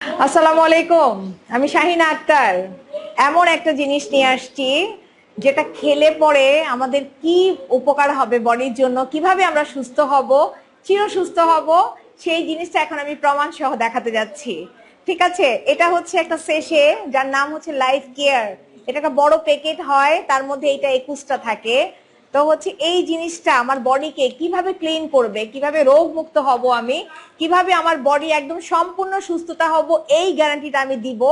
আসসালামু আলাইকুম। আমি শাহিনা আক্তার। এমন একটা জিনিস নিয়ে আসছি যেটা খেলে পরে আমাদের কি উপকার হবে বডির জন্য, কিভাবে আমরা সুস্থ হব, চির সুস্থ হব, সেই জিনিসটা এখন আমি প্রমাণ সহ দেখাতে যাচ্ছি। ঠিক আছে, এটা হচ্ছে একটা সেশে যার নাম হচ্ছে লাইফ কেয়ার। এটা একটা বড় প্যাকেট হয়, তার মধ্যে এটা 21টা থাকে। তো হচ্ছে এই জিনিসটা আমার বডিকে কিভাবে ক্লিন করবে, কিভাবে রোগ মুক্ত হব আমি, কিভাবে আমার বডি একদম সম্পূর্ণ সুস্থতা হব, এই গ্যারান্টিটা আমি দিব।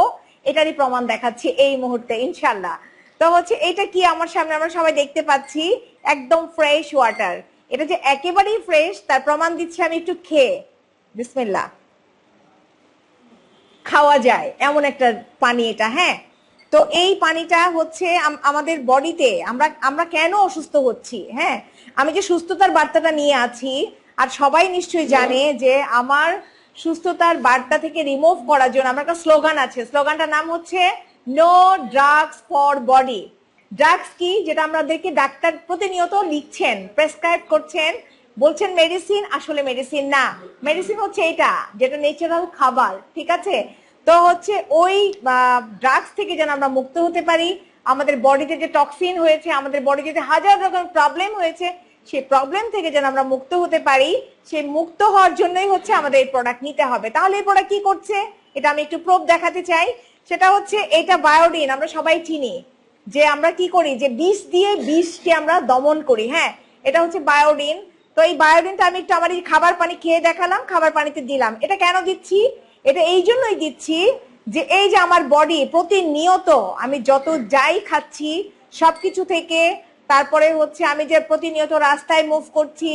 এটারই প্রমাণ দেখাচ্ছি এই মুহূর্তে ইনশাল্লাহ। তো হচ্ছে এটা কি আমার সামনে আমরা সবাই দেখতে পাচ্ছি, একদম ফ্রেশ ওয়াটার। এটা যে একেবারেই ফ্রেশ তার প্রমাণ দিচ্ছি আমি একটু খেয়ে। বিসমিল্লাহ। খাওয়া যায় এমন একটা পানি এটা, হ্যাঁ। তো এই পানিটা হচ্ছে আমাদের বডিতে আমরা আমরা কেন অসুস্থ হচ্ছি, হ্যাঁ। আমি যে সুস্থতার বার্তাটা নিয়ে আছি, আর সবাই নিশ্চয়ই জানে যে আমার সুস্থতার বার্তা থেকে রিমুভ করার জন্য আমার একটা স্লোগান আছে। স্লোগানটার নাম হচ্ছে no drugs for body. Drugs কি, যেটা আমাদেরকে ডাক্তার প্রতিনিয়ত লিখছেন, প্রেসক্রাইব করছেন, বলছেন মেডিসিন, আসলে মেডিসিন না। মেডিসিন হচ্ছে এটা যেটা ন্যাচারাল খাবার, ঠিক আছে। তো হচ্ছে ওই ড্রাগস থেকে যেন আমরা মুক্ত হতে পারি, আমাদের বডিতে যে টক্সিন হয়েছে, আমাদের বডিতে যে হাজার রকম প্রবলেম হয়েছে, সেই প্রবলেম থেকে যেন আমরা মুক্ত হতে পারি, সেই মুক্ত হওয়ার জন্যই হচ্ছে আমাদের এই প্রোডাক্ট নিতে হবে। তাহলে এই প্রোডাক্ট কি করছে, এটা আমি একটু প্রুফ দেখাতে চাই। সেটা হচ্ছে এটা বায়োডিন। আমরা সবাই চিনি যে আমরা কি করি, যে বিষ দিয়ে বিষকে আমরা দমন করি, হ্যাঁ। এটা হচ্ছে বায়োডিন। তো এই বায়োডিনটা আমি একটু আমার এই খাবার পানি খেয়ে দেখালাম, খাবার পানিতে দিলাম। এটা কেন দিচ্ছি, এটা এই জন্যই দিচ্ছি যে এই যে আমার বডি প্রতিনিয়ত আমি যত যাই খাচ্ছি সবকিছু থেকে, তারপরে হচ্ছে আমি যে প্রতিনিয়ত রাস্তায় মুভ করছি,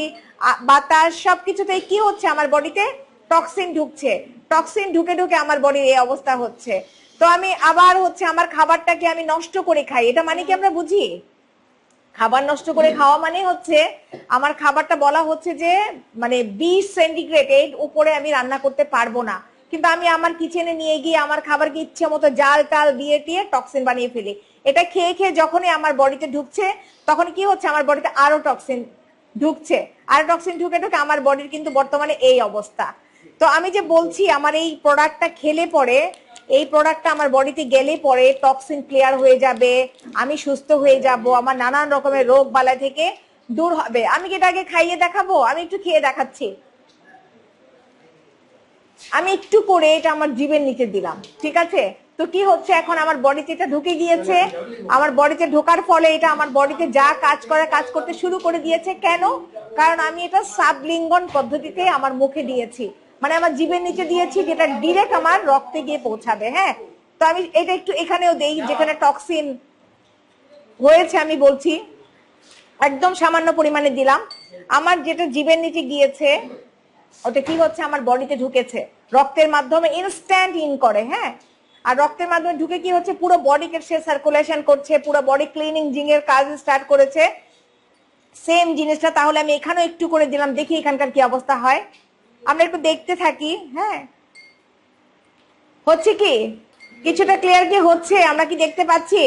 বাতাস সবকিছুতেই কি হচ্ছে, আমার বডিতে টক্সিন ঢুকছে। টক্সিন ঢুকে ঢুকে আমার বডির এই অবস্থা হচ্ছে। তো আমি আবার হচ্ছে আমার খাবারটাকে আমি নষ্ট করে খাই, এটা মানে কি আমরা বুঝি? খাবার নষ্ট করে খাওয়া মানে হচ্ছে আমার খাবারটা বলা হচ্ছে যে মানে 20 সেন্টিগ্রেড উপরে আমি রান্না করতে পারবো না, কিন্তু আমি আমার কিচেনে নিয়ে গিয়ে আমার খাবারকে ইচ্ছে মতো জাল টাল দিয়ে টিয়ে টক্সিন বানিয়ে ফেলি। এটা খেয়ে খেয়ে যখনই আমার বডিতে ঢুকছে, তখন কি হচ্ছে, আমার বডিতে আরো টক্সিন ঢুকছে। আর টক্সিন ঢুকে ঢুকে আমার বডির কিন্তু বর্তমানে এই অবস্থা। তো আমি যে বলছি আমার এই প্রোডাক্টটা খেলে পরে, এই প্রোডাক্টটা আমার বডিতে গেলে পরে টক্সিন ক্লিয়ার হয়ে যাবে, আমি সুস্থ হয়ে যাব, আমার নানান রকমের রোগ বালাই থেকে দূর হবে। আমি কি এটা আগে খাইয়ে দেখাবো? আমি একটু খেয়ে দেখাচ্ছি। আমি একটু করে এটা আমার জিভের নিচে দিলাম, ঠিক আছে। তো কি হচ্ছে, এখন আমার বডিতে এটা ঢুকে গিয়েছে। আমার বডিতে ঢোকার ফলে এটা আমার বডিতে যা কাজ করে কাজ করতে শুরু করে দিয়েছে। কেন? কারণ আমি এটা সাবলিঙ্গন পদ্ধতিতে আমার মুখে দিয়েছি, মানে আমার জিভের নিচে দিয়েছি, যেটা ডিরেক্ট আমার রক্তে গিয়ে পৌঁছাবে, হ্যাঁ। তো আমি এটা একটু এখানেও দেই, যেখানে টক্সিন হয়েছে আমি বলছি একদম সামান্য পরিমাণে দিলাম। আমার যেটা জিভের নিচে গিয়েছে ওটা কি হচ্ছে, আমার বডিতে ঢুকেছে, রক্তের মাধ্যমে ইনস্ট্যান্ট ইন করে, হ্যাঁ। আর রক্তের মাধ্যমে ঢুকে কি হচ্ছে, পুরো বডিকে সে সার্কুলেশন করছে, পুরো বডি ক্লিনিং এর কাজ স্টার্ট করেছে। সেম জিনিসটা তাহলে আমি এখানেও একটু করে দিলাম, দেখি এখানকার কি অবস্থা হয়। আমরা একটু দেখতে থাকি, হ্যাঁ। হচ্ছে কি, কিছুটা ক্লিয়ার কি হচ্ছে, আমরা কি দেখতে পাচ্ছি?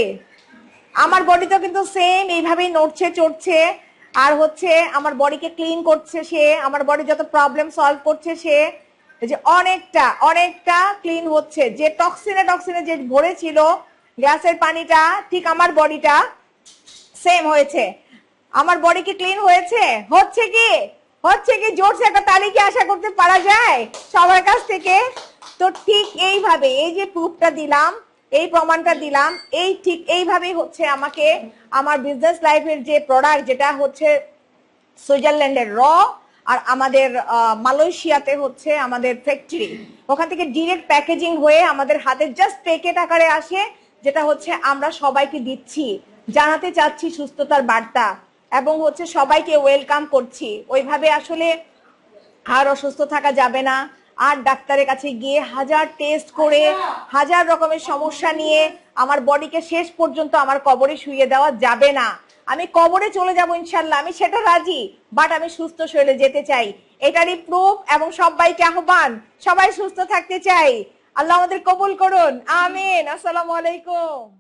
আমার বডিতেও কিন্তু সেম এইভাবেই নড়ছে চড়ছে, আর হচ্ছে আমার বডিকে ক্লিন করছে সে, আমার বডি যত প্রবলেম সলভ করছে সে, যে অনেকটা অনেকটা ক্লিন হচ্ছে। যে টক্সিনে যে ভরে ছিল গ্লাসের পানিটা, ঠিক আমার বডিটা সেম হয়েছে। আমার বডি কি ক্লিন হয়েছে? হচ্ছে কি, হচ্ছে কি, জোরসে একটা তালি কি আশা করতে পারা যায় সবার কাছ থেকে? তো ঠিক এইভাবে এই যে প্রুফটা দিলাম, এই প্রমাণটা দিলাম, এই ঠিক এইভাবেই হচ্ছে আমাকে আমার বিজনেস লাইফের যে প্রোডাক্ট, যেটা হচ্ছে সুইজারল্যান্ডের র, আর আমাদের মালয়েশিয়াতে হচ্ছে আমাদের ফ্যাক্টরি, ওখান থেকে ডিরেক্ট প্যাকেজিং হয়ে আমাদের হাতে জাস্ট প্যাকেট আকারে আসে, যেটা হচ্ছে আমরা সবাইকে দিচ্ছি, জানাতে চাচ্ছি সুস্থতার বার্তা, এবং হচ্ছে সবাইকে ওয়েলকাম করছি। ওইভাবে আসলে আর অসুস্থ থাকা যাবে না। আর ডাক্তারের কাছে গিয়ে হাজার টেস্ট করে হাজার রকমের সমস্যা নিয়ে আমার বডিকে শেষ পর্যন্ত আমার কবরে শুইয়ে দেওয়া যাবে না। আমি কবরে চলে যাব ইনশাল্লাহ, আমি সেটা রাজি, বাট আমি সুস্থ শরীরে যেতে চাই, এটারই প্রুফ। এবং সবাইকে আহ্বান, সবাই সুস্থ থাকতে চাই। আল্লাহ আমাদের কবুল করুন, আমিন। আসসালামু আলাইকুম।